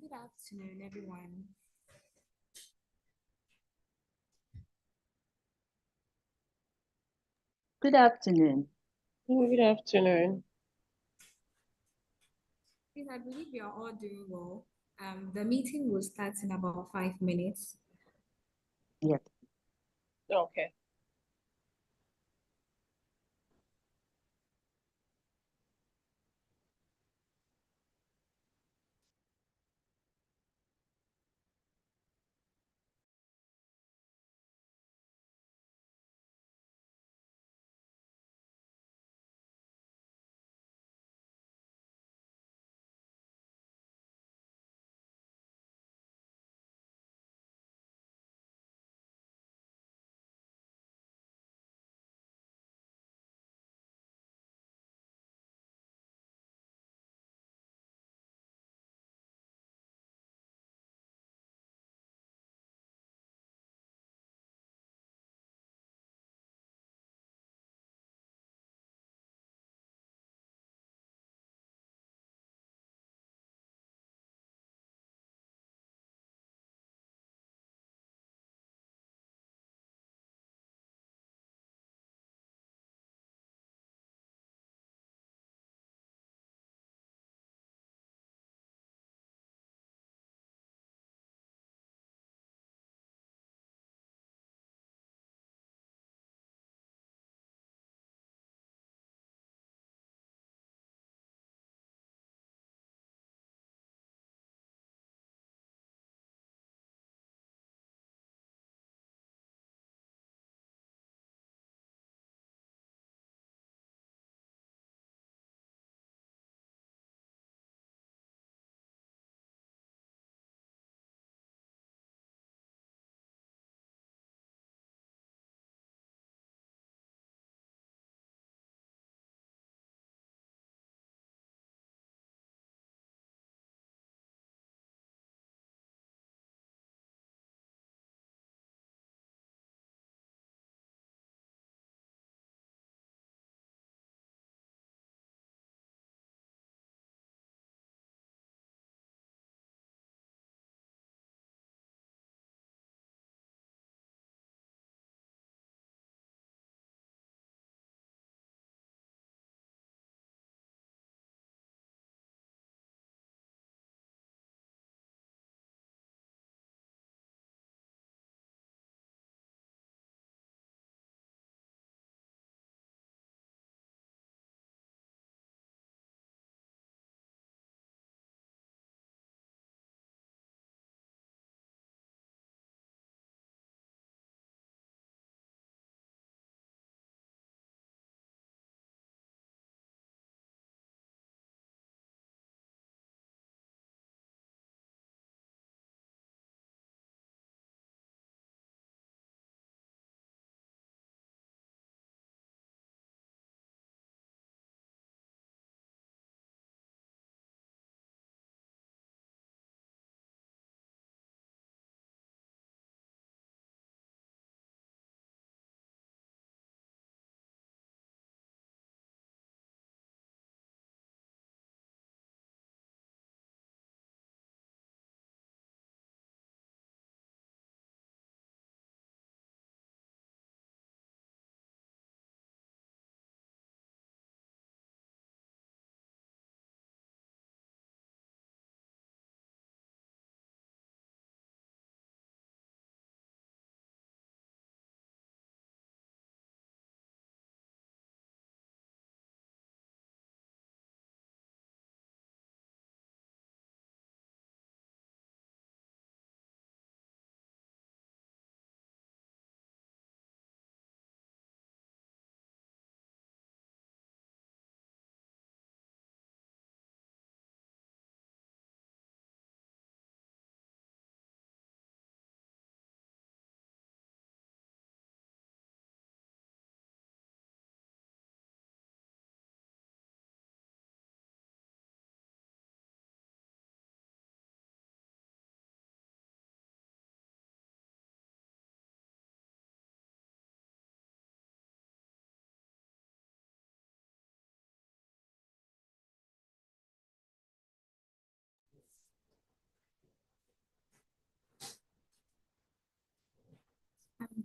Good afternoon, everyone. Good afternoon. Good afternoon. Please, I believe we are all doing well. The meeting will start in about 5 minutes. Yes. Okay.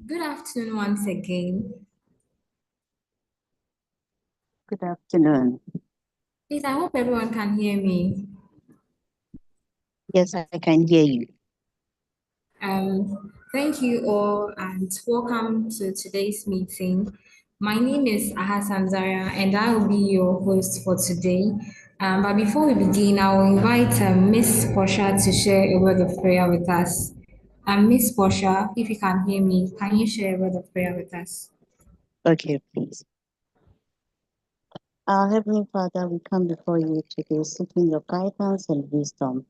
Good afternoon once again. Good afternoon. Please, I hope everyone can hear me. Yes, I can hear you. Thank you all and welcome to today's meeting. My name is Ahasan Zaria and I will be your host for today. But before we begin, I will invite Miss Portia to share a word of prayer with us. Miss Portia, if you can hear me, can you share a word of prayer with us? Okay, please. Our Heavenly Father, we come before you today seeking your guidance and wisdom.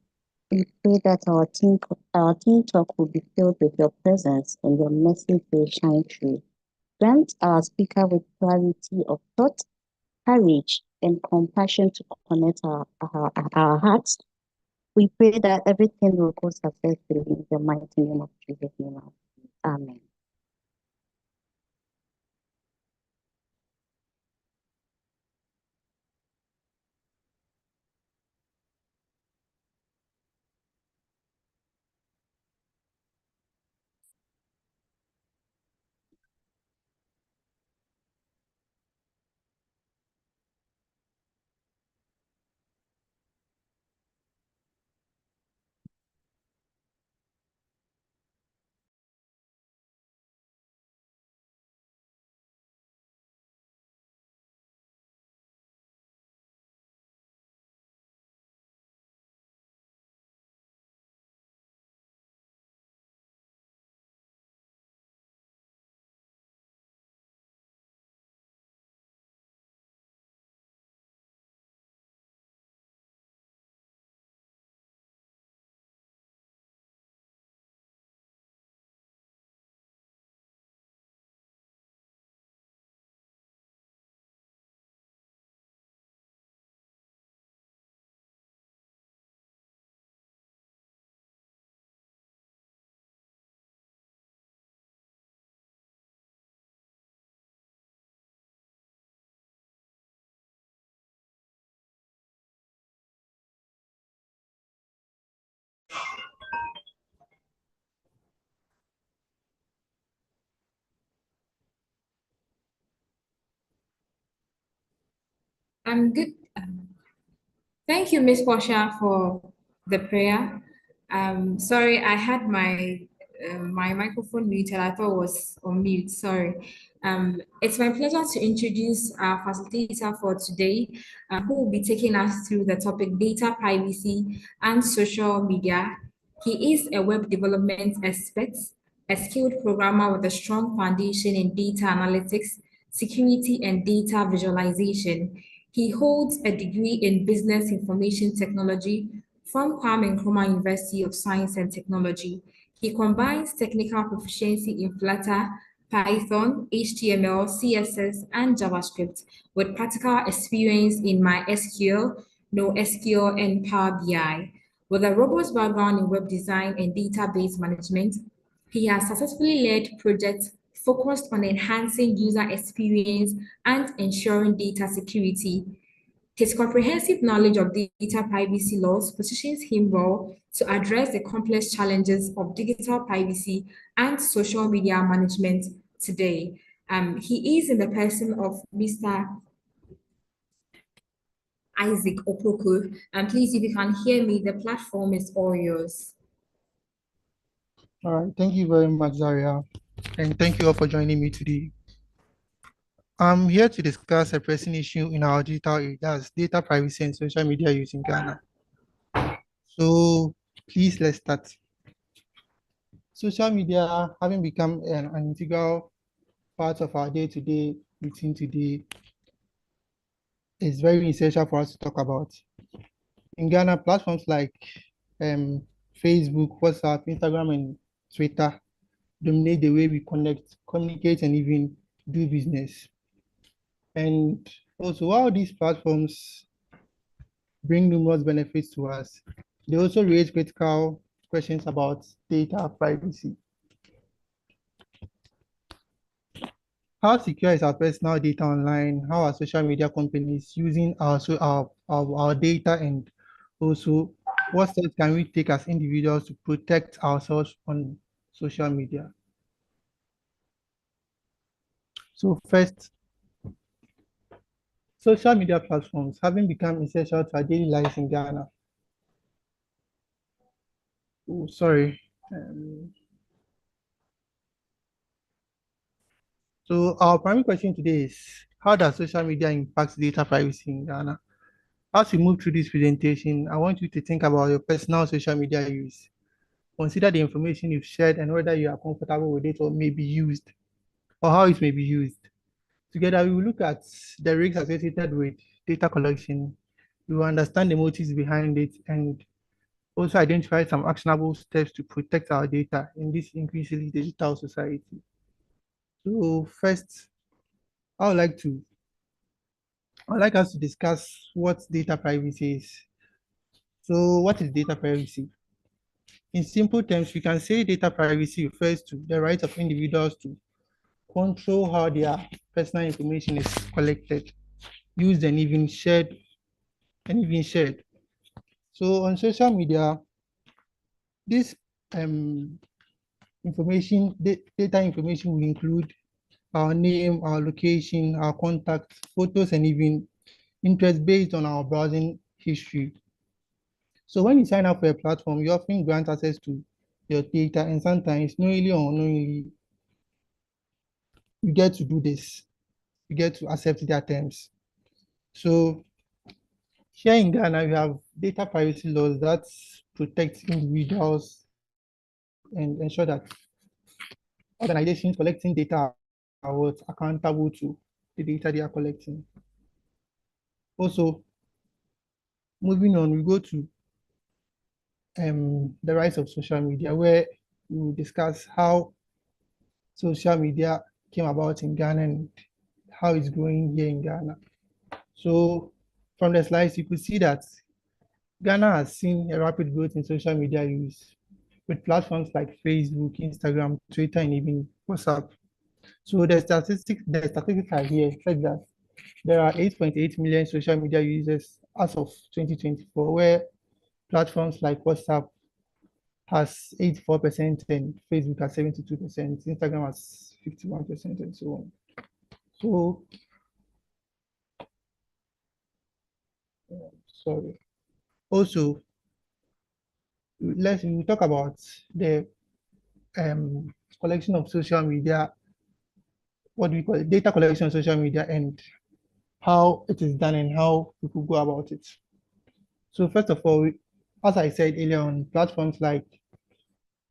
We pray that our team talk will be filled with your presence and your message will shine through. Grant our speaker with clarity of thought, courage, and compassion to connect our hearts. We pray that everything will go successfully in the mighty name of Jesus. Amen. I'm good. Thank you, Miss Portia, for the prayer. Sorry, I had my microphone muted. I thought it was on mute. Sorry. It's my pleasure to introduce our facilitator for today, who will be taking us through the topic data privacy and social media. He is a web development expert, a skilled programmer with a strong foundation in data analytics, security, and data visualization. He holds a degree in business information technology from Kwame Nkrumah University of Science and Technology. He combines technical proficiency in Flutter, Python, HTML, CSS, and JavaScript with practical experience in MySQL, NoSQL, and Power BI. With a robust background in web design and database management, he has successfully led projects focused on enhancing user experience and ensuring data security. His comprehensive knowledge of data privacy laws positions him well to address the complex challenges of digital privacy and social media management today. He is in the person of Mr. Isaac Opoku. And please, if you can hear me, the platform is all yours. All right, thank you very much, Zaria, and thank you all for joining me today. I'm here to discuss a pressing issue in our digital age, that's data privacy and social media use in Ghana. So please, let's start. Social media having become an integral part of our day-to-day routine today is very essential for us to talk about. In Ghana, platforms like Facebook, WhatsApp, Instagram, and Twitter dominate the way we connect, communicate, and even do business. And also, while these platforms bring numerous benefits to us, they also raise critical questions about data privacy. How secure is our personal data online? How are social media companies using our data? And also, what steps can we take as individuals to protect ourselves on social media? So first, social media platforms having become essential to our daily lives in Ghana. Oh, sorry. So our primary question today is, how does social media impact data privacy in Ghana? As we move through this presentation, I want you to think about your personal social media use. Consider the information you've shared and whether you are comfortable with it or may be used, or how it may be used. Together, we will look at the risks associated with data collection. We will understand the motives behind it and also identify some actionable steps to protect our data in this increasingly digital society. So first, I would like to I'd like us to discuss what data privacy is. So what is data privacy? In simple terms, we can say data privacy refers to the right of individuals to control how their personal information is collected, used, and even shared. So on social media, this data information will include our name, our location, our contacts, photos, and even interest based on our browsing history. So when you sign up for a platform, you often grant access to your data, and sometimes knowingly or unknowingly, you get to do this. You get to accept their terms. So here in Ghana, we have data privacy laws that protect individuals and ensure that organizations collecting data are accountable to the data they are collecting. Also, moving on, we go to the rise of social media, where we will discuss how social media came about in Ghana and how it's growing here in Ghana. So from the slides, you could see that Ghana has seen a rapid growth in social media use with platforms like Facebook, Instagram, Twitter, and even WhatsApp. So the statistics are here, such that there are 8.8 million social media users as of 2024, where platforms like WhatsApp has 84% and Facebook has 72%, Instagram has 51%, and so on. So, sorry. Also, we talk about the collection of social media, what do we call it, data collection on social media, and how it is done and how people go about it. So first of all, as I said earlier on, platforms like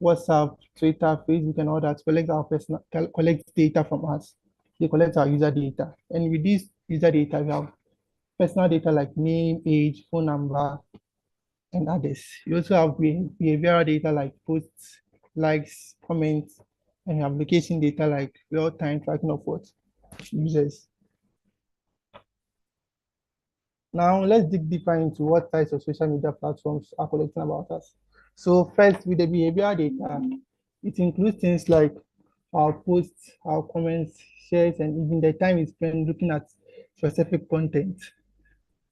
WhatsApp, Twitter, Facebook, and all that collect data from us. They collect our user data, and with this user data, we have personal data like name, age, phone number, and others. You also have behavioral data like posts, likes, comments, and you have location data like real-time tracking of what users. Now let's dig deeper into what types of social media platforms are collecting about us. So first, with the behavioral data, it includes things like our posts, our comments, shares, and even the time we spend looking at specific content.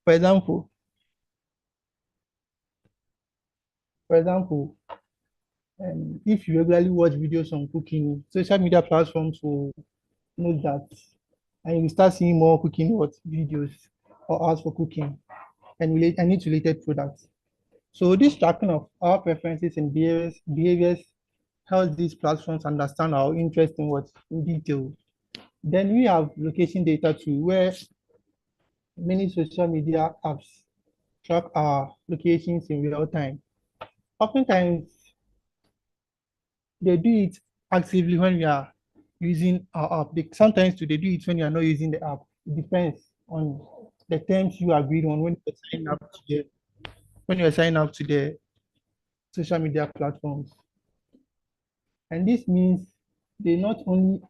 For example, if you regularly watch videos on cooking, social media platforms will know that, and you start seeing more cooking videos or ads for cooking and its related products. So this tracking of our preferences and behaviors helps these platforms understand our interest in detail. Then we have location data too, where many social media apps track our locations in real time. Oftentimes, they do it actively when we are using our app. Sometimes they do it when you are not using the app. It depends on the terms you agreed on when you are signing up to the social media platforms. And this means they not only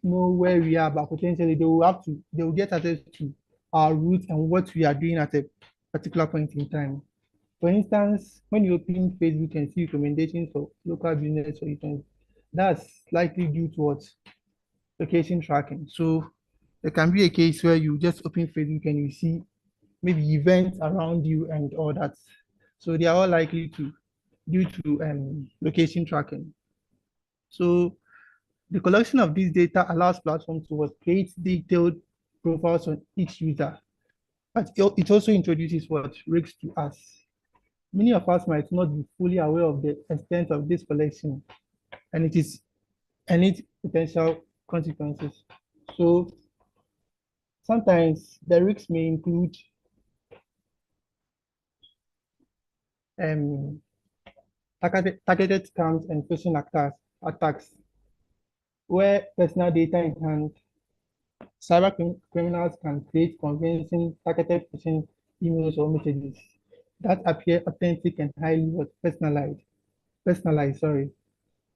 know where we are, but potentially they will get access to our route and what we are doing at a particular point in time. For instance, when you open Facebook and see recommendations for local business or events, that's likely due to what? Location tracking. So there can be a case where you just open Facebook and you see maybe events around you and all that. So they are all likely to due to location tracking. So The collection of this data allows platforms to create detailed profiles on each user, but it also introduces what risks to us. Many of us might not be fully aware of the extent of this collection and its potential consequences. So sometimes the risks may include um, targeted scams and phishing attacks, where personal data in hand, criminals can create convincing targeted phishing emails or messages that appear authentic and highly personalized. Personalized, sorry.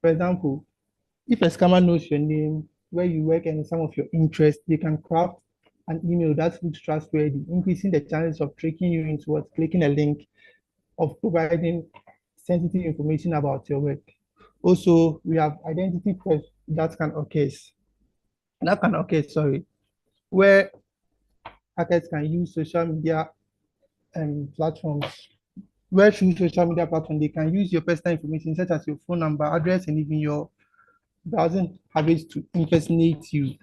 For example, if a scammer knows your name, where you work, and some of your interests, they can craft an email that looks trustworthy, increasing the chances of tricking you into clicking a link, of providing sensitive information about your work. Also, we have identity theft that can occur, sorry, where hackers can use social media platforms, where through social media platforms, they can use your personal information, such as your phone number, address, and even your browsing habits to impersonate you.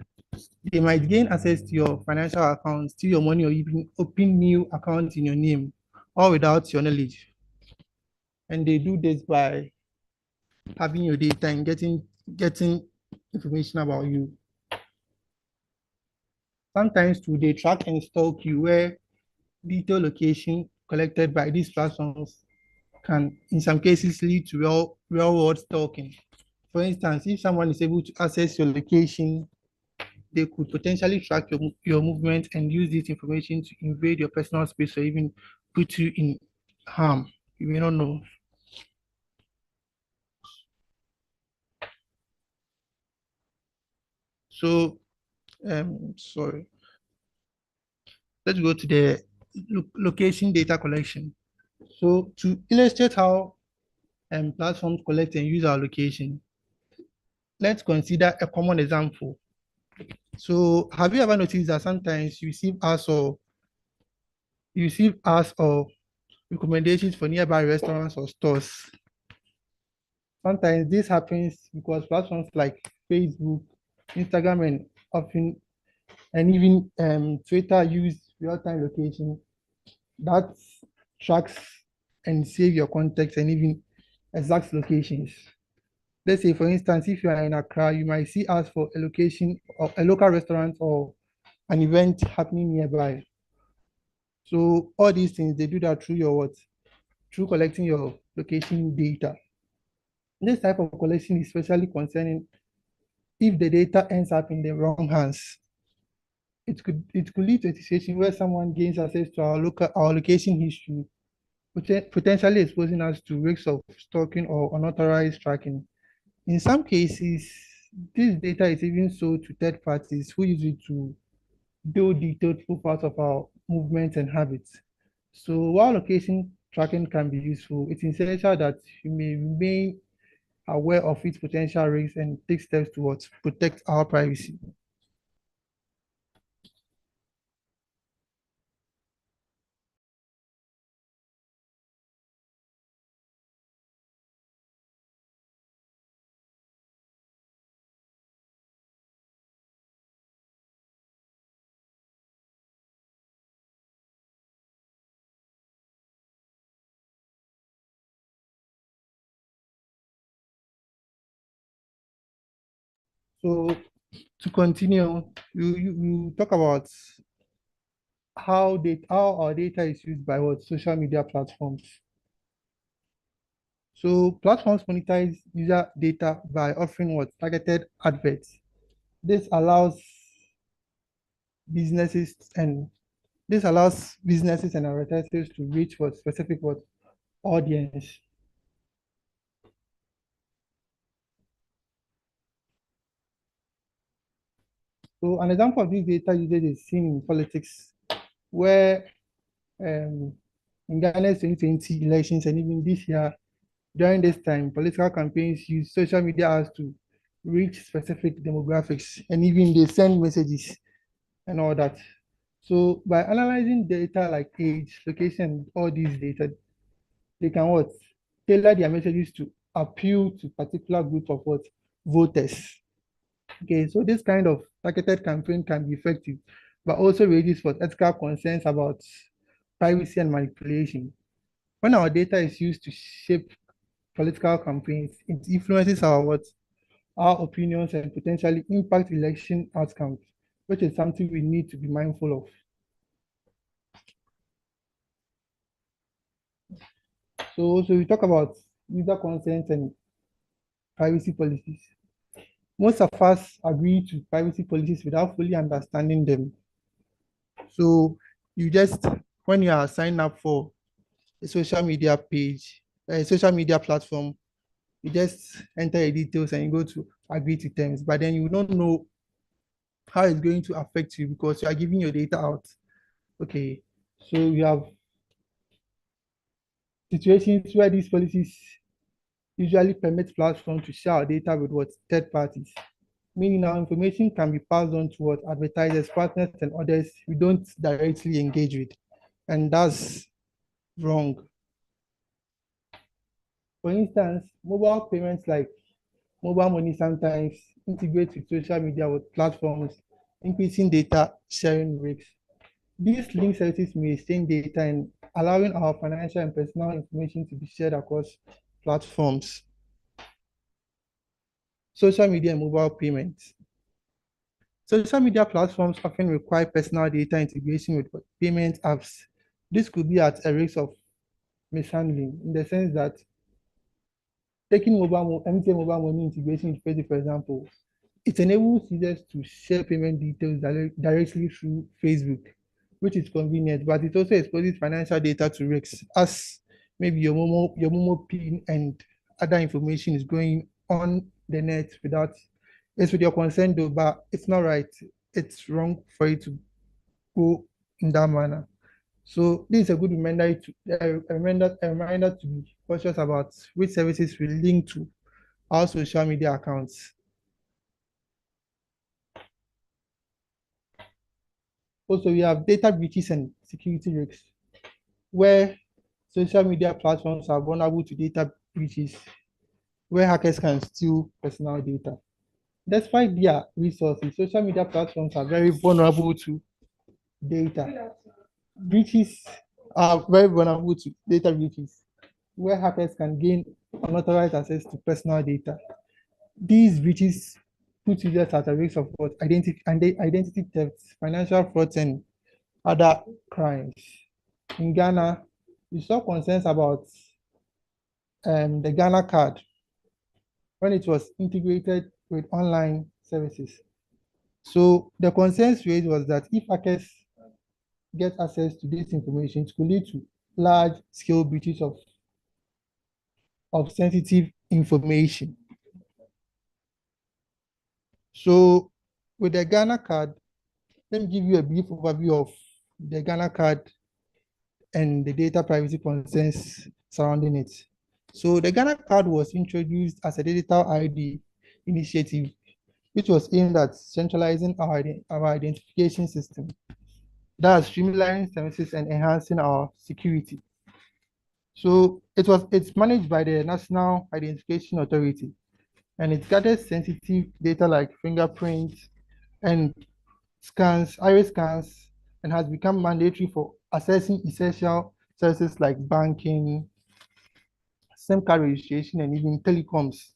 They might gain access to your financial accounts, steal your money, or even open new accounts in your name, all without your knowledge. And they do this by having your data and getting information about you. Sometimes too, they track and stalk you, where detailed location collected by these platforms can, in some cases, lead to real world stalking. For instance, if someone is able to access your location, they could potentially track your movement and use this information to invade your personal space or even put you in harm. You may not know. So, sorry. Let's go to the location data collection. So, to illustrate how platforms collect and use our location, let's consider a common example. So, have you ever noticed that sometimes you receive ads or recommendations for nearby restaurants or stores? Sometimes this happens because platforms like Facebook, Instagram, and even Twitter use real-time location that tracks and save your context and even exact locations. Let's say, for instance, if you are in Accra, you might see ads for a location or a local restaurant or an event happening nearby. So all these things, they do that through your what? Through collecting your location data. This type of collection is especially concerning if the data ends up in the wrong hands. It could lead to a situation where someone gains access to our location history, potentially exposing us to risks of stalking or unauthorized tracking. In some cases, this data is even sold to third parties who use it to build detailed profiles of our movements and habits. So while location tracking can be useful, it's essential that you may remain aware of its potential risks and take steps towards protect our privacy. So to continue, you talk about how our data is used by what social media platforms. So platforms monetize user data by offering what targeted adverts. This allows businesses and this allows businesses and advertisers to reach what specific what audience. So an example of this data usage is seen in politics, where in Ghana's 2020 elections and even this year, during this time, political campaigns use social media ads to reach specific demographics and even they send messages and all that. So by analyzing data like age, location, all these data, they can what? Tailor their messages to appeal to particular group of what? Voters. Okay, so this kind of targeted campaign can be effective, but also raises for ethical concerns about privacy and manipulation. When our data is used to shape political campaigns, it influences our what, our opinions and potentially impact election outcomes, which is something we need to be mindful of. So we talk about user consent and privacy policies. Most of us agree to privacy policies without fully understanding them. So you just, when you are signing up for a social media page, a social media platform, you just enter your details and you go to agree to terms, but then you don't know how it's going to affect you because you are giving your data out. Okay, so you have situations where these policies usually permit platforms to share our data with what, third parties, meaning our information can be passed on to what, advertisers, partners, and others we don't directly engage with, and that's wrong. For instance, mobile payments like mobile money sometimes integrate with social media with platforms, increasing data sharing risks. These link services may exchange data and allowing our financial and personal information to be shared across platforms. Social media and mobile payments. Social media platforms often require personal data integration with payment apps. This could be at a risk of mishandling in the sense that taking MTN mobile money integration with Facebook, for example, it enables users to share payment details directly through Facebook, which is convenient, but it also exposes financial data to risks, as maybe your Momo PIN and other information is going on the net without, it's with your consent though, but it's not right. It's wrong for you to go in that manner. So this is a good reminder a reminder to be cautious about which services we link to our social media accounts. Also, we have data breaches and security risks, where social media platforms are vulnerable to data breaches, where hackers can steal personal data. Despite their resources, social media platforms are very vulnerable to data breaches, are very vulnerable to data breaches, where hackers can gain unauthorized access to personal data. These breaches put users at a risk of what, identity theft, financial fraud, and other crimes. In Ghana, we saw concerns about the Ghana card when it was integrated with online services. So the concerns raised was that if hackers get access to this information, it could lead to large scale breaches of sensitive information. So with the Ghana card, let me give you a brief overview of the Ghana card and the data privacy concerns surrounding it. So the Ghana card was introduced as a digital ID initiative, which was aimed at centralizing our identification system, thus streamlining services and enhancing our security. So it's managed by the National Identification Authority, and it gathers sensitive data like fingerprints and scans, iris scans, and has become mandatory for accessing essential services like banking, SIM card registration, and even telecoms.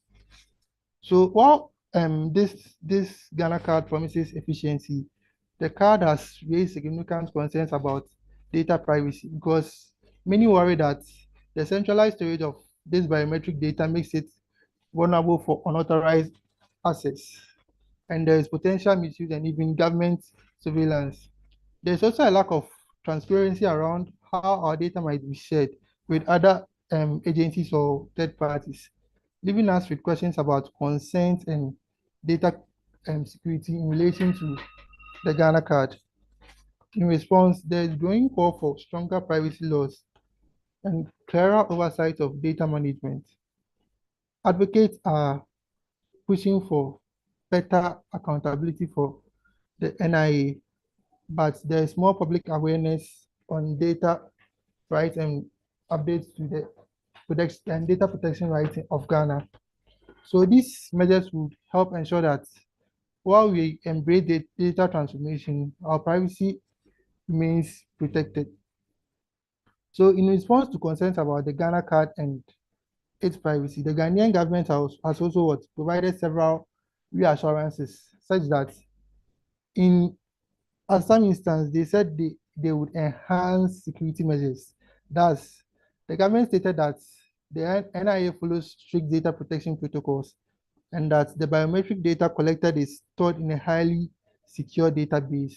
So while this Ghana card promises efficiency, the card has raised significant concerns about data privacy because many worry that the centralized storage of this biometric data makes it vulnerable for unauthorized access, and there is potential misuse and even government surveillance. There's also a lack of transparency around how our data might be shared with other agencies or third parties, leaving us with questions about consent and data security in relation to the Ghana card. In response, there is growing call for stronger privacy laws and clearer oversight of data management. Advocates are pushing for better accountability for the NIA, but there is more public awareness on data rights and updates to the data protection rights of Ghana. So these measures would help ensure that while we embrace the data transformation, our privacy remains protected. So in response to concerns about the Ghana card and its privacy, the Ghanaian government has also provided several reassurances, such that in some instance, they said they would enhance security measures. Thus, the government stated that the NIA follows strict data protection protocols and that the biometric data collected is stored in a highly secure database.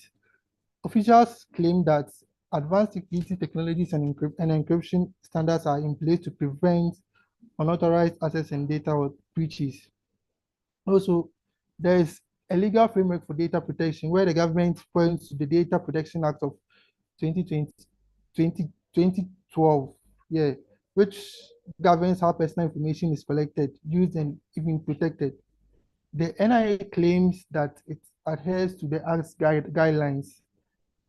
Officials claim that advanced security technologies and encryption standards are in place to prevent unauthorized access and data breaches. Also, there is a legal framework for data protection where the government points to the Data Protection Act of 2012, yeah, which governs how personal information is collected, used, and even protected. The NIA claims that it adheres to the Act's guidelines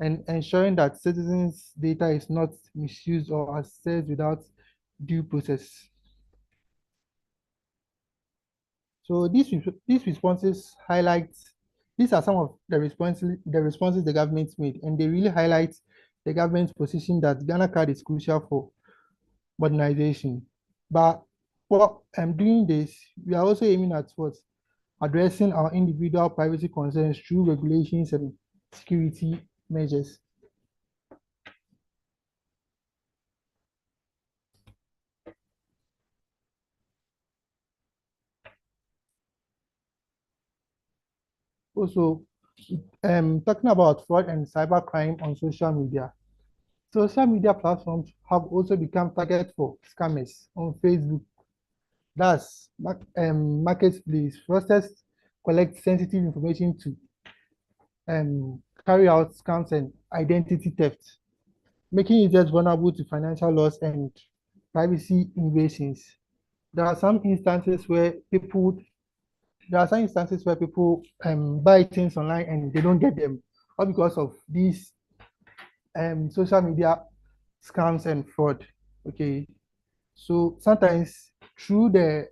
and ensuring that citizens' data is not misused or accessed without due process. So these responses highlight, these are some of the responses the government made, and they really highlight the government's position that Ghana card is crucial for modernization. But while I'm doing this, we are also aiming at what? Addressing our individual privacy concerns through regulations and security measures. Also, talking about fraud and cybercrime on social media. Social media platforms have also become target for scammers on Facebook. Thus, marketplace fraudsters collect sensitive information to carry out scams and identity theft, making users vulnerable to financial loss and privacy invasions. There are some instances where people buy things online and they don't get them, all because of these social media scams and fraud. Okay, so sometimes through the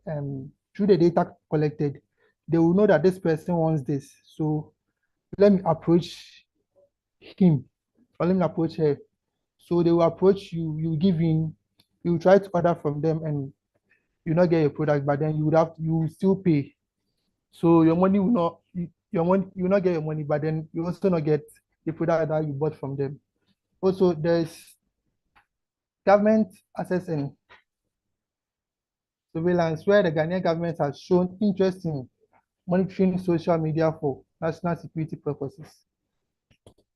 data collected, they will know that this person wants this. So let me approach him or let me approach her. So they will approach you, you give in, you try to order from them and you not get your product, but then you will still pay. So your money will not you will not get your money, but then you also not get the product that you bought from them. Also, there's government access and surveillance where the Ghanaian government has shown interest in monitoring social media for national security purposes,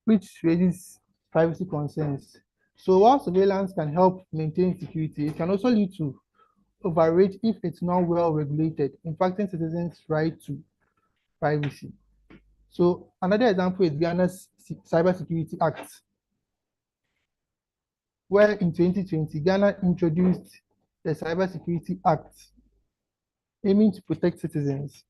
which raises privacy concerns. So while surveillance can help maintain security, it can also lead to overreach if it's not well regulated, impacting citizens' right to privacy. So another example is Ghana's Cybersecurity Act, where in 2020, Ghana introduced the Cybersecurity Act, aiming to protect citizens.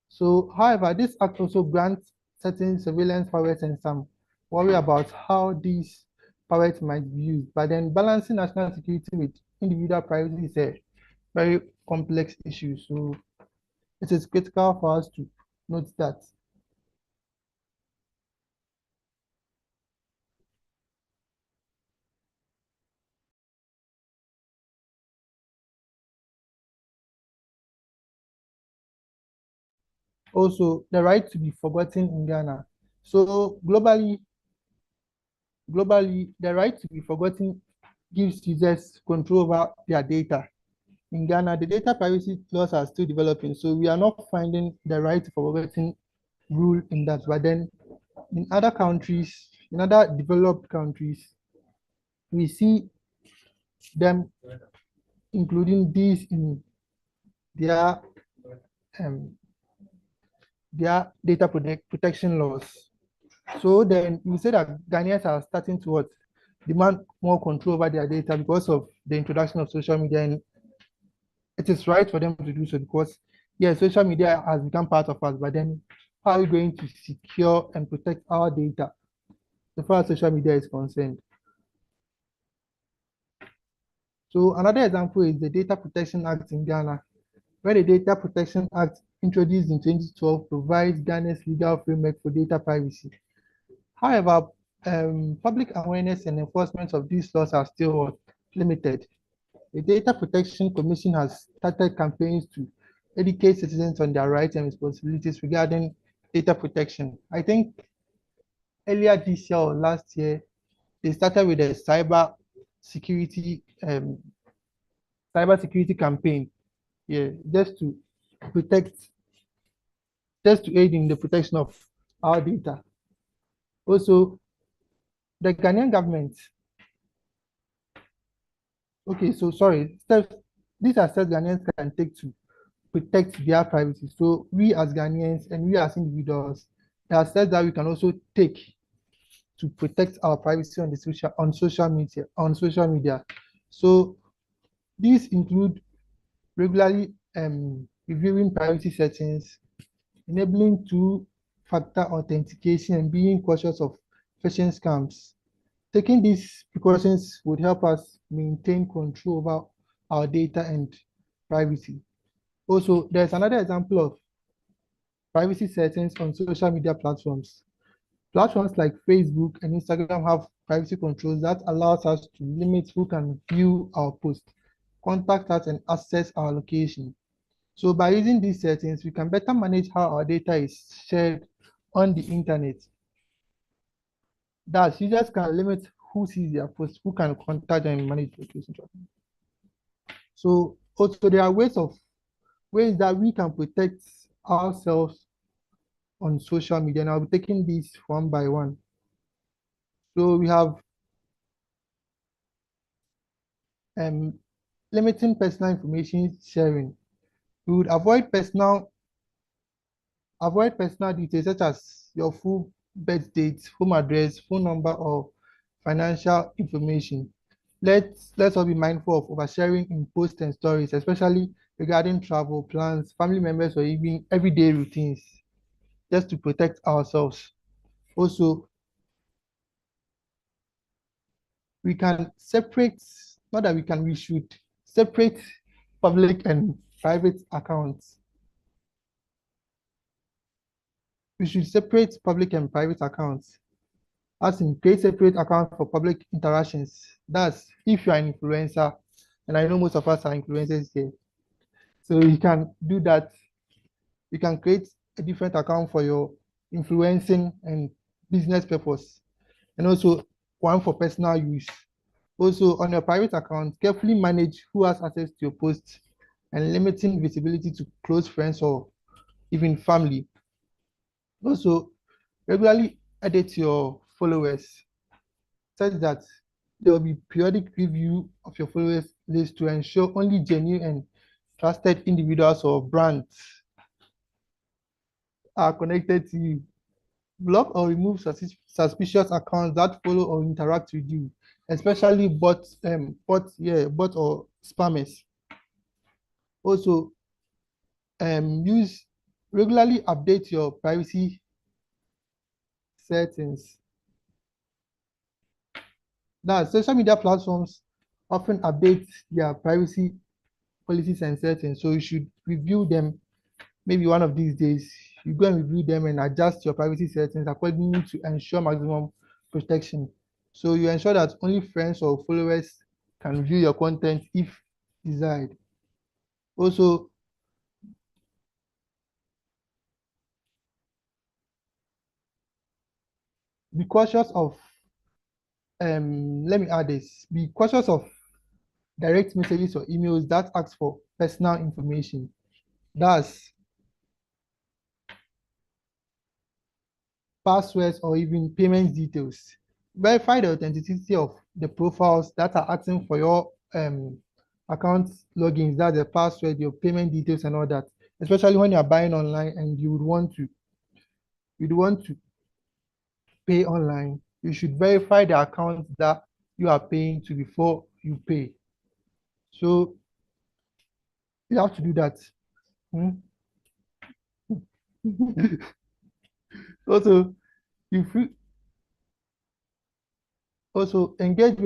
So, however, this act also grants certain surveillance powers and some worry about how these powers might be used. But then balancing national security with individual privacy is a very complex issue. So it is critical for us to note that. Also, the right to be forgotten in Ghana. So globally, the right to be forgotten gives users control over their data. In Ghana, the data privacy laws are still developing, so we are not finding the right to forgotten rule in that. But then in other countries, in other developed countries, we see them including these in their um, their data protection laws. So then we say that Ghanaians are starting to demand more control over their data because of the introduction of social media, and it is right for them to do so because yes, social media has become part of us, but then how are we going to secure and protect our data as far as social media is concerned? So another example is the Data Protection Act in Ghana, when the Data Protection Act introduced in 2012 provides Ghana's legal framework for data privacy. However, public awareness and enforcement of these laws are still limited. The Data Protection Commission has started campaigns to educate citizens on their rights and responsibilities regarding data protection. I think earlier this year or last year, they started with a cyber security campaign. Yeah, protect, just to aid in the protection of our data. Also, the Ghanaian government. Okay, so sorry, these are steps Ghanaians can take to protect their privacy. So we as Ghanaians and we as individuals, there are steps that we can also take to protect our privacy on social media. So these include regularly reviewing privacy settings, enabling two-factor authentication, and being cautious of phishing scams. Taking these precautions would help us maintain control over our data and privacy. Also, there's another example of privacy settings on social media platforms. Platforms like Facebook and Instagram have privacy controls that allows us to limit who can view our posts, contact us, and access our location. So by using these settings, we can better manage how our data is shared on the internet. Thus, users can limit who sees their posts, who can contact them and manage location tracking. So also there are ways that we can protect ourselves on social media, and I'll be taking these one by one. So we have limiting personal information sharing. We would avoid personal details such as your full birth date, home address, phone number, or financial information. Let's all be mindful of oversharing in posts and stories, especially regarding travel plans, family members, or even everyday routines, just to protect ourselves. Also, we can separate, not that we can, we should separate public and private accounts. We should separate public and private accounts, as in create separate accounts for public interactions. That's if you're an influencer, and I know most of us are influencers here. So you can do that. You can create a different account for your influencing and business purpose, and also one for personal use. Also, on your private account, carefully manage who has access to your posts and limiting visibility to close friends or even family. Also, regularly edit your followers such that there will be periodic review of your followers list to ensure only genuine and trusted individuals or brands are connected to you. Block or remove suspicious accounts that follow or interact with you, especially bots or spammers. Also, regularly update your privacy settings. Now, social media platforms often update their privacy policies and settings, so you should review them. Maybe one of these days, you go and review them and adjust your privacy settings accordingly to ensure maximum protection. So you ensure that only friends or followers can view your content if desired. Also, be cautious of, let me add this, be cautious of direct messages or emails that ask for personal information. Thus, passwords or even payment details. Verify the authenticity of the profiles that are asking for your account logins, that's the password, your payment details, and all that. Especially when you're buying online and you'd want to pay online, you should verify the account that you are paying to before you pay. So you have to do that. Also, mostly engage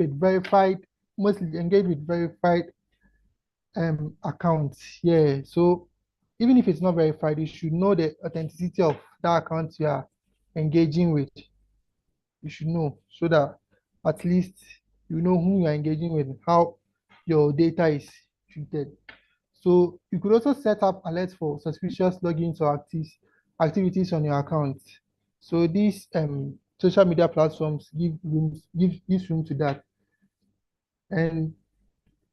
with verified accounts. Yeah, so even if it's not verified, you should know the authenticity of that account you are engaging with. You should know so that at least you know who you are engaging with, how your data is treated. So you could also set up alerts for suspicious logins or activities on your account. So these social media platforms gives room to that. And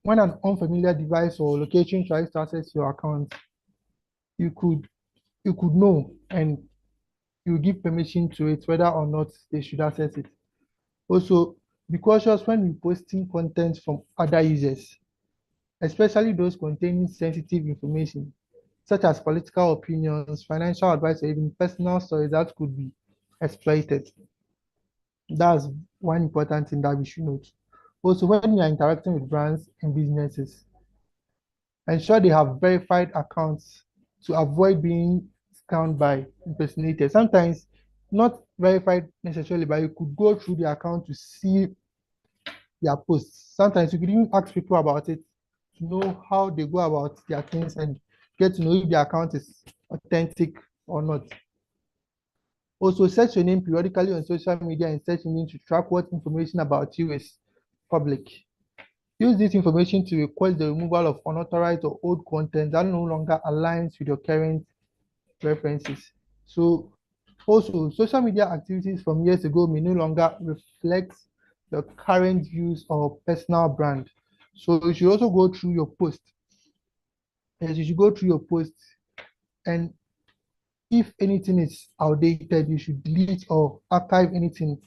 when an unfamiliar device or location tries to access your account, you could know, and you give permission to it whether or not they should access it. Also, be cautious when you posting content from other users, especially those containing sensitive information, such as political opinions, financial advice, or even personal stories that could be exploited. That's one important thing that we should note. Also, when you are interacting with brands and businesses, ensure they have verified accounts to avoid being scammed by impersonators. Sometimes not verified necessarily, but you could go through the account to see their posts. Sometimes you could even ask people about it to know how they go about their things and get to know if the account is authentic or not. Also, search your name periodically on social media and search engines to track what information about you is public. Use this information to request the removal of unauthorized or old content that no longer aligns with your current preferences. So also, social media activities from years ago may no longer reflect the current views or personal brand. So you should also go through your post. Yes, you should go through your posts, and if anything is outdated, you should delete or archive anything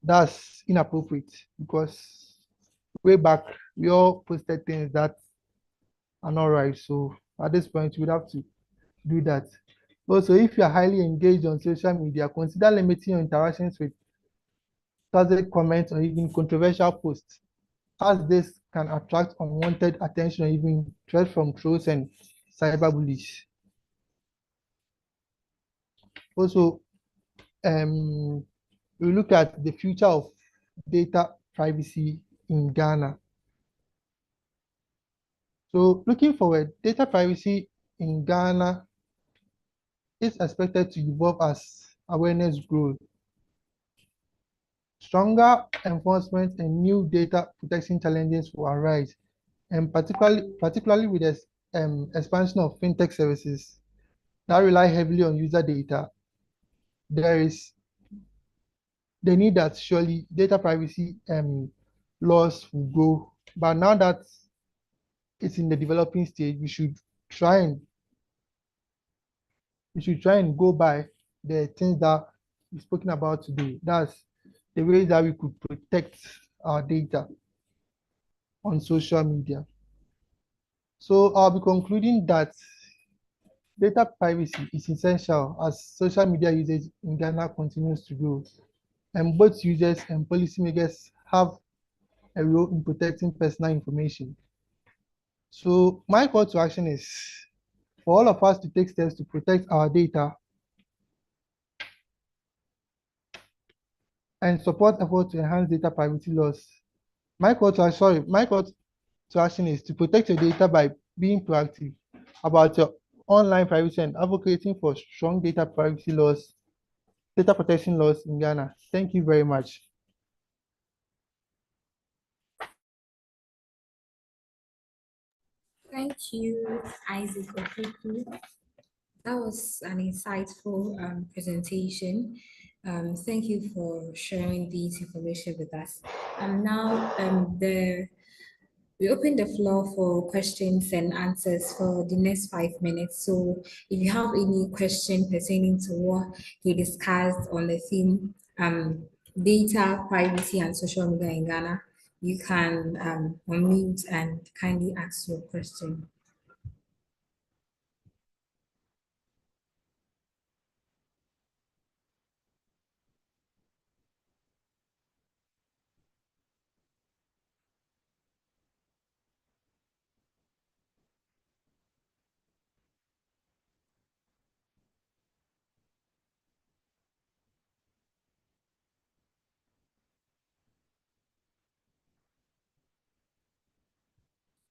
that's inappropriate, because way back we all posted things that are not right. So at this point, you would have to do that. Also, if you are highly engaged on social media, consider limiting your interactions with toxic comments or even controversial posts, as this can attract unwanted attention or even threats from trolls and cyberbullies. Also, we look at the future of data privacy in Ghana. So looking forward, data privacy in Ghana is expected to evolve as awareness grows. Stronger enforcement and new data protection challenges will arise, and particularly with the expansion of fintech services that rely heavily on user data. There is the need that surely data privacy laws will grow. But now that it's in the developing stage, try and we should try and go by the things that we've spoken about today. That's the ways that we could protect our data on social media. So I'll be concluding that data privacy is essential as social media usage in Ghana continues to grow, and both users and policymakers have a role in protecting personal information. So my call to action is for all of us to take steps to protect our data and support efforts to enhance data privacy laws. My call to action is to protect your data by being proactive about your online privacy and advocating for strong data protection laws in Ghana. Thank you very much. Thank you, Isaac Okuku. That was an insightful presentation. Thank you for sharing this information with us. Now, we open the floor for questions and answers for the next 5 minutes. So, if you have any question pertaining to what he discussed on the theme, data privacy and social media in Ghana, you can unmute and kindly ask your question.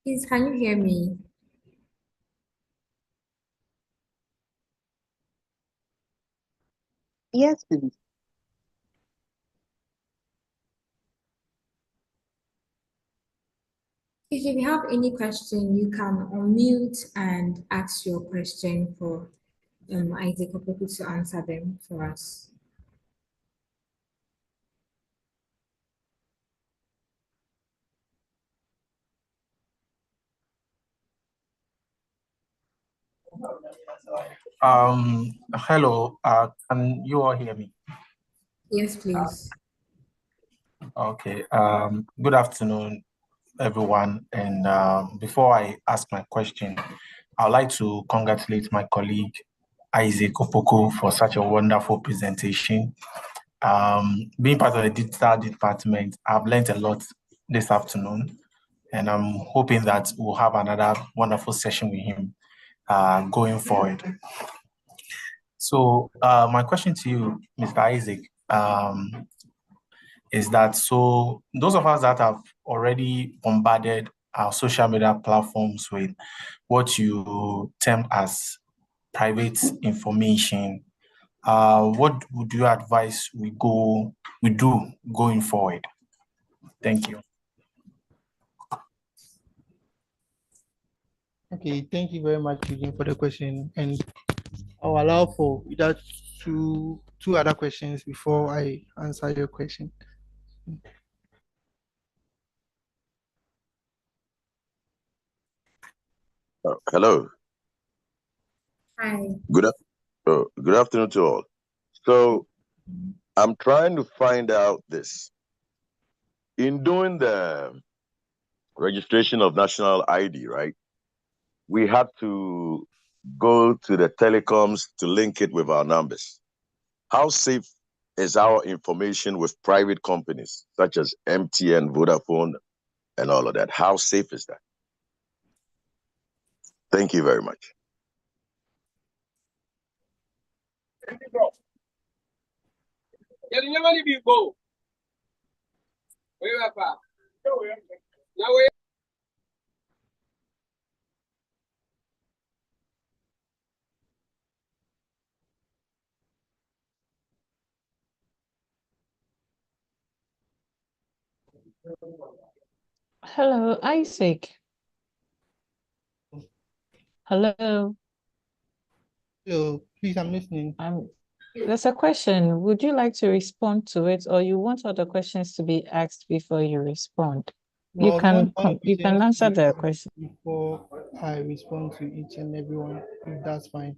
Please, can you hear me? Yes, please. If you have any question, you can unmute and ask your question for Isaac Opoku to answer them for us. Hello, can you all hear me? Yes, please. Okay, good afternoon, everyone. And before I ask my question, I'd like to congratulate my colleague, Isaac Opoku, for such a wonderful presentation. Being part of the digital department, I've learned a lot this afternoon, and I'm hoping that we'll have another wonderful session with him going forward. So my question to you, Mr. Isaac, is that so those of us that have already bombarded our social media platforms with what you term as private information, what would you advise we do going forward? Thank you. Okay, thank you very much, Eugene, for the question. And I'll allow for either two other questions before I answer your question. Hello. Hi. Good afternoon to all. So I'm trying to find out this. In doing the registration of national ID, right? We had to go to the telecoms to link it with our numbers. How safe is our information with private companies such as MTN, Vodafone, and all of that? How safe is that? Thank you very much. Hello, Isaac. Hello. So please, I'm listening. There's a question. Would you like to respond to it, or you want other questions to be asked before you respond? No, You I can want all you can questions answer to be the asked question. before I respond to each and everyone, if that's fine.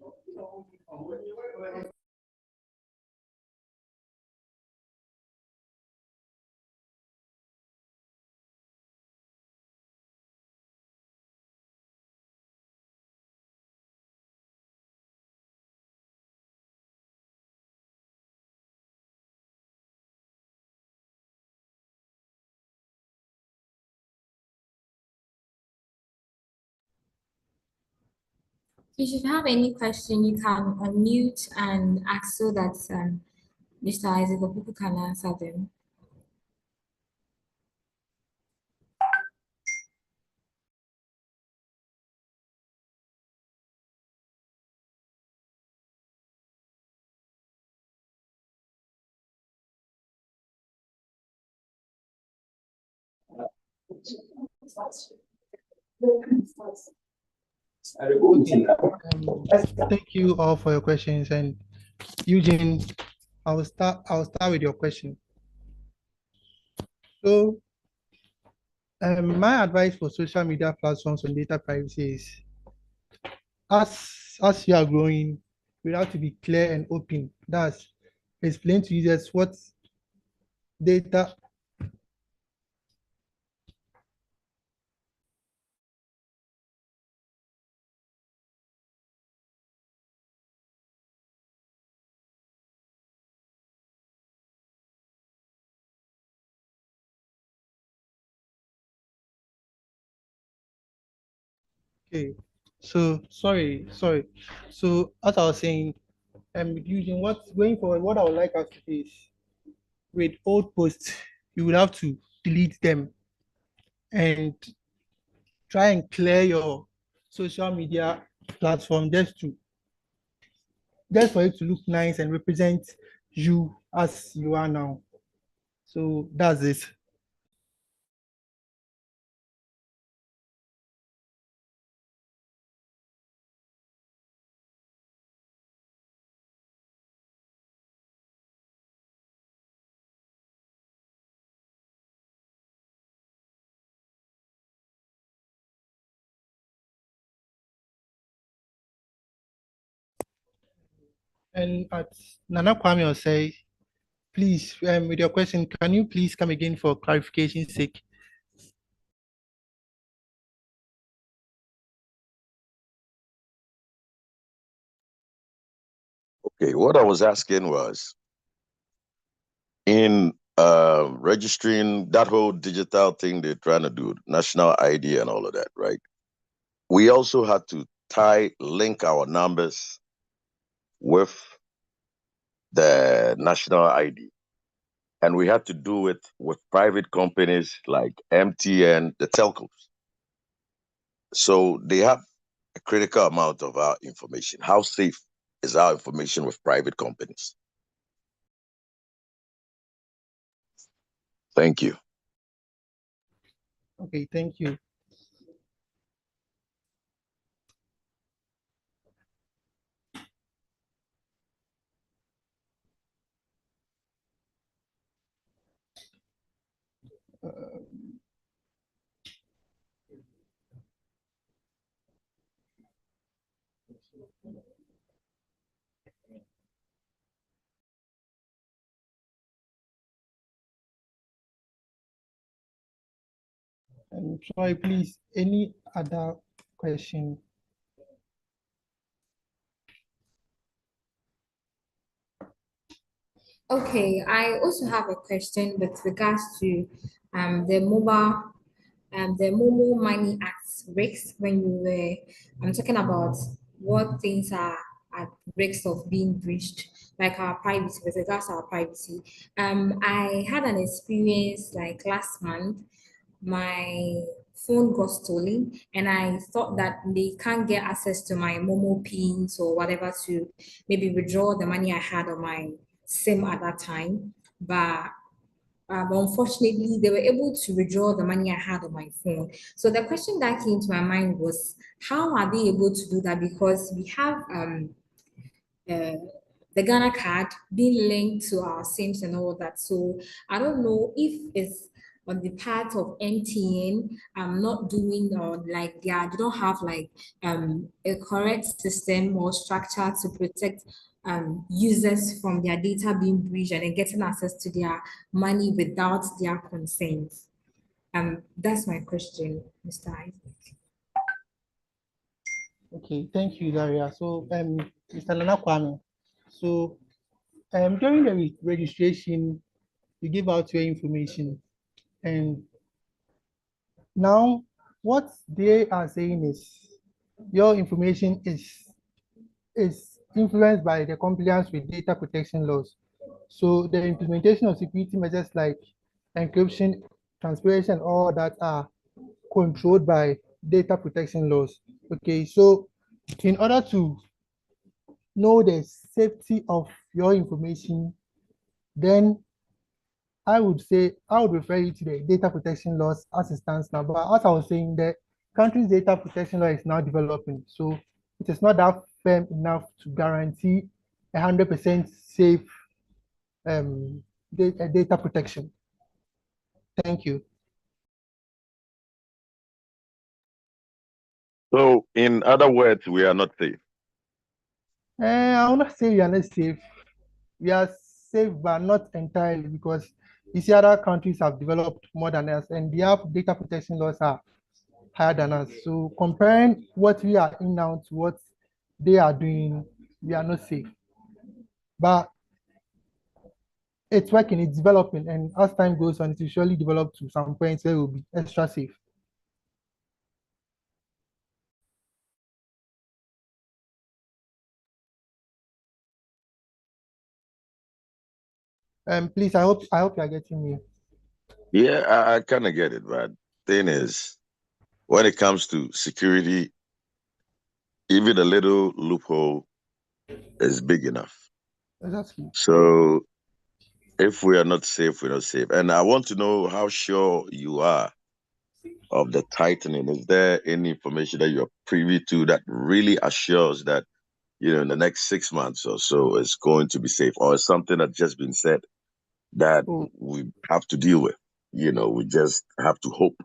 If you have any question, you can unmute and ask so that Mr. Isaac Opoku can answer them. Thank you all for your questions. And Eugene, I'll start with your question. So my advice for social media platforms on data privacy is, as you are growing, we have to be clear and open. That's explain to users what data Okay, so sorry. So as I was saying, using what's going forward, what I would like us to do is with old posts, you will have to delete them and try and clear your social media platform just for it to look nice and represent you as you are now. So that's it. And at Nana Kwame will say, please, with your question, can you please come again for clarification's sake? Okay, what I was asking was in registering that whole digital thing they're trying to do, national ID and all of that, right? We also had to link our numbers with the national ID. And we had to do it with private companies like MTN, the telcos. So they have a critical amount of our information. How safe is our information with private companies? Thank you. Okay, thank you. And Troy, please, any other question? Okay, I also have a question with regards to the Mobile Money Act risks when you were I'm talking about what things are at risk of being breached, like our privacy, with regards to our privacy. I had an experience like last month. My phone got stolen, and I thought that they can't get access to my Momo pins or whatever to maybe withdraw the money I had on my SIM at that time. But unfortunately, they were able to withdraw the money I had on my phone. So the question that came to my mind was, how are they able to do that? Because we have uh, the Ghana card being linked to our SIMs and all that. So I don't know if it's on the part of MTN, not doing or like they don't have like a correct system or structure to protect users from their data being breached and then getting access to their money without their consent. That's my question, Mr. Isaac. Okay, thank you, Daria. So, Mr. Nana Kwame, so during the registration, you give out your information, and now what they are saying is your information is influenced by the compliance with data protection laws. So the implementation of security measures like encryption, transparency, and all that are controlled by data protection laws. Okay, so in order to know the safety of your information, then I would say I would refer you to the data protection laws as it stands now. But as I was saying, the country's data protection law is now developing. So it is not that firm enough to guarantee 100% safe data protection. Thank you. So, in other words, we are not safe. I will not say we are not safe. We are safe, but not entirely, because you see other countries have developed more than us and their data protection laws are higher than us. So comparing what we are in now to what they are doing, we are not safe. But it's working, it's developing, and as time goes on, it will surely develop to some points where it will be extra safe. Please, I hope you are getting me. Yeah, I kind of get it, but thing is, when it comes to security, even a little loophole is big enough. Exactly. So if we are not safe, we're not safe. And I want to know how sure you are of the tightening. Is there any information that you're privy to that really assures that, in the next 6 months or so, it's going to be safe? Or is something that's just been said that Oh, we have to deal with? We just have to hope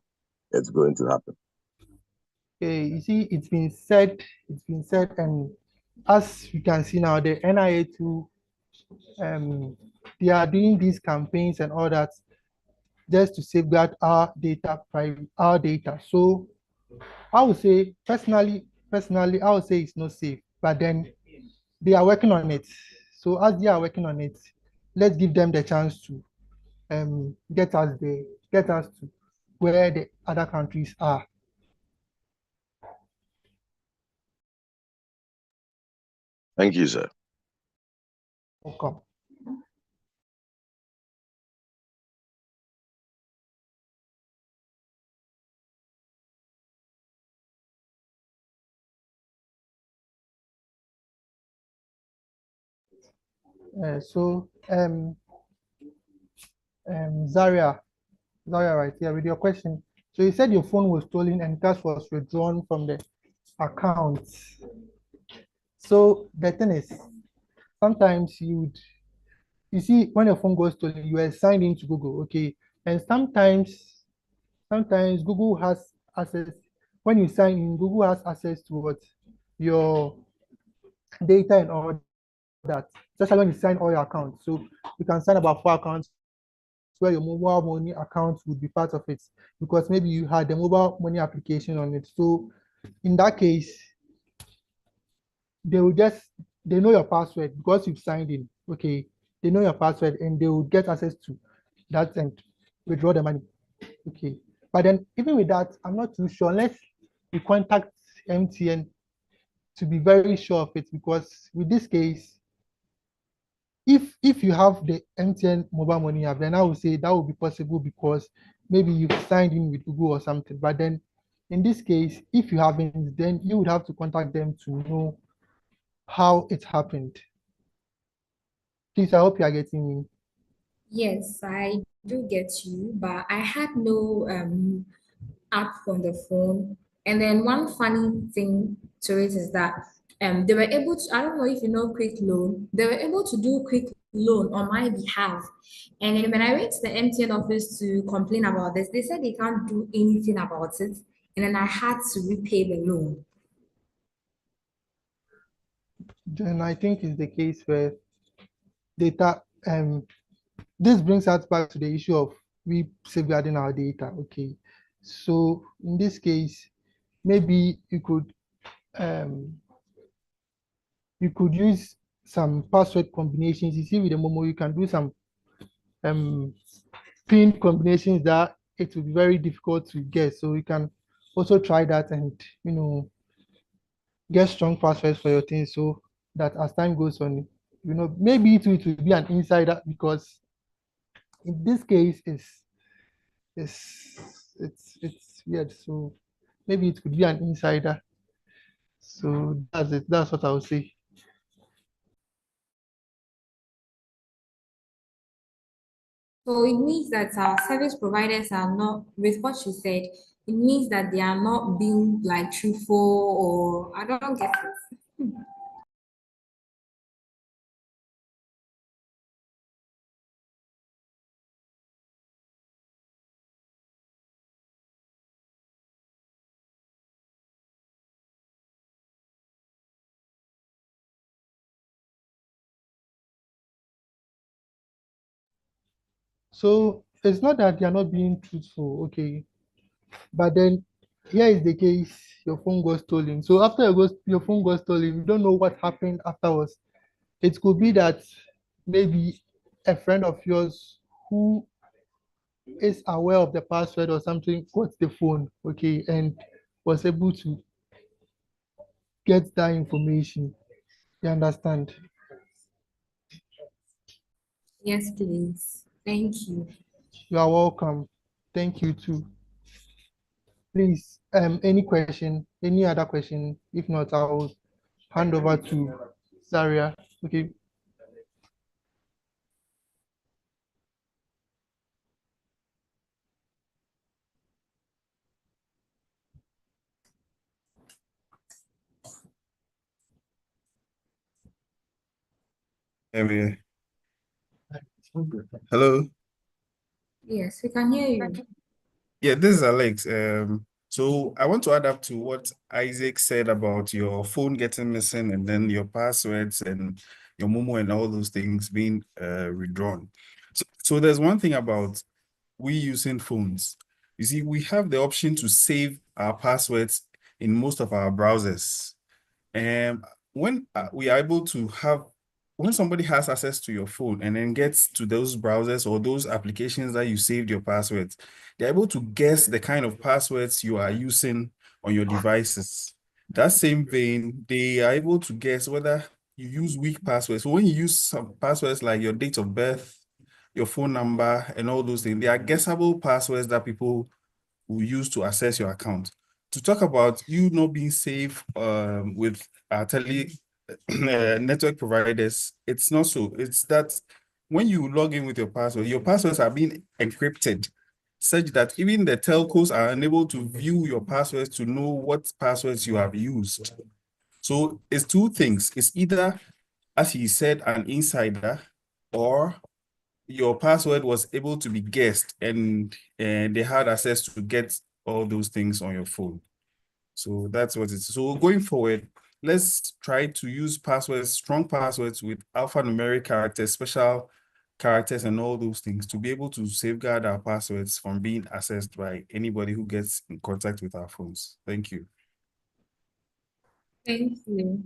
it's going to happen. okay, you see, it's been said, and as you can see now, the NIA too, they are doing these campaigns and all that just to safeguard our data, private, our data. So I would say personally, I would say it's not safe, but then they are working on it. So as they are working on it, let's give them the chance to get us there, get us to where the other countries are. Thank you, sir. Welcome. Zaria, right here with your question. So you said your phone was stolen and cash was withdrawn from the account. So the thing is, sometimes you see when your phone goes stolen, you are signed into Google, okay, and sometimes Google has access. When you sign in, Google has access to what your data and all that, especially when you sign all your accounts. So you can sign about 4 accounts where your mobile money account would be part of it because maybe you had the mobile money application on it. So in that case, they will just they know your password because you've signed in. Okay, they know your password and they will get access to that and withdraw the money. Okay, but then even with that, I'm not too sure unless we contact MTN to be very sure of it because with this case, if you have the MTN mobile money app, then I would say that would be possible because maybe you've signed in with Google or something. But then in this case, if you haven't, then you would have to contact them to know how it happened. Please, I hope you are getting me. Yes, I do get you, but I had no app on the phone. And then one funny thing to it is that they were able to, I don't know if you know Quick Loan, they were able to do Quick Loan on my behalf. And then when I went to the MTN office to complain about this, they said they can't do anything about it. And then I had to repay the loan. Then I think it's the case where data, this brings us back to the issue of we safeguarding our data. Okay. So in this case, maybe um, you could use some password combinations. You see with the Momo, you can do some um, pin combinations that it will be very difficult to guess. So you can also try that and get strong passwords for your things so that as time goes on, maybe it will be an insider because in this case it's weird. So maybe it could be an insider. So that's it. That's what I would say. So it means that our service providers are not, with what you said, it means that they are not being like truthful or I don't get it. So it's not that they are not being truthful, okay. But then here is the case, your phone got stolen. So after your phone got stolen, you don't know what happened afterwards. It could be that maybe a friend of yours who is aware of the password or something got the phone, okay, and was able to get that information. You understand? Yes, please. Thank you. You are welcome. Thank you too. Please, any question, any other question? If not, I'll hand over to Zaria. Okay. Um, Hello. Yes, we can hear you. Yeah, this is Alex. So I want to add up to what Isaac said about your phone getting missing and then your passwords and your Momo and all those things being redrawn. So there's one thing about we using phones. You see, we have the option to save our passwords in most of our browsers. And when we are able to have, when somebody has access to your phone and then gets to those browsers or those applications that you saved your passwords, they're able to guess the kind of passwords you are using on your devices. That same vein, they are able to guess whether you use weak passwords. So when you use some passwords like your date of birth, your phone number, and all those things, they are guessable passwords that people will use to access your account. To talk about you not being safe with network providers, it's not so. It's that when you log in with your passwords are being encrypted such that even the telcos are unable to view your passwords to know what passwords you have used. So it's two things. It's either, as he said, an insider, or your password was able to be guessed and they had access to get all those things on your phone. So that's what it's. So going forward, let's try to use passwords, strong passwords with alphanumeric characters, special characters, and all those things to be able to safeguard our passwords from being accessed by anybody who gets in contact with our phones. Thank you. Thank you.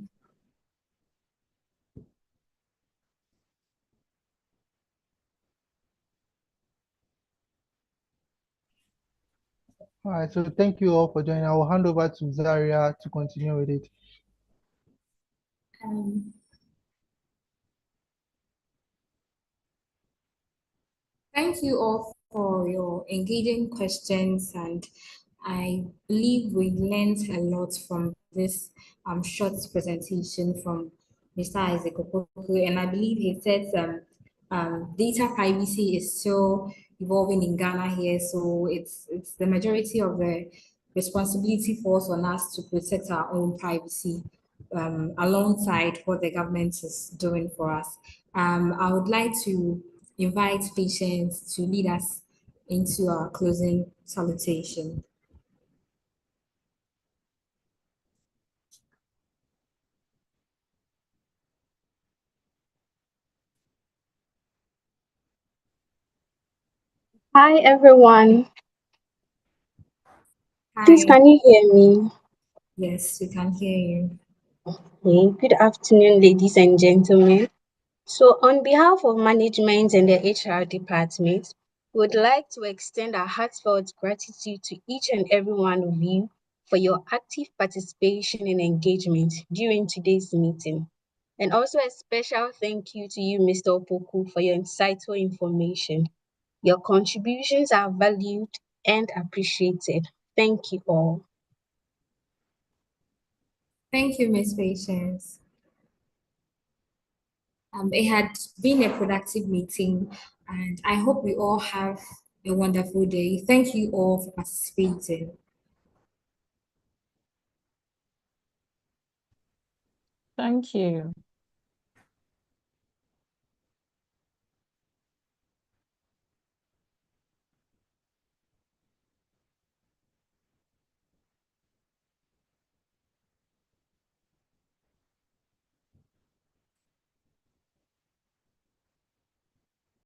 All right, so thank you all for joining. I will hand over to Zaria to continue with it. Um, Thank you all for your engaging questions, and I believe we learned a lot from this short presentation from Mr. Isaac Opoku, and I believe he said data privacy is still evolving in Ghana here, so it's the majority of the responsibility falls on us to protect our own privacy alongside what the government is doing for us. I would like to invite Patience to lead us into our closing salutation. Hi everyone. Please, Hi. can you hear me? Yes, we can hear you. Okay. Good afternoon, ladies and gentlemen. So, on behalf of management and the HR department, we would like to extend our heartfelt gratitude to each and every one of you for your active participation and engagement during today's meeting. And also a special thank you to you, Mr. Opoku, for your insightful information. Your contributions are valued and appreciated. Thank you all. Thank you, Miss Patience. It had been a productive meeting, and I hope we all have a wonderful day. Thank you all for participating. Thank you.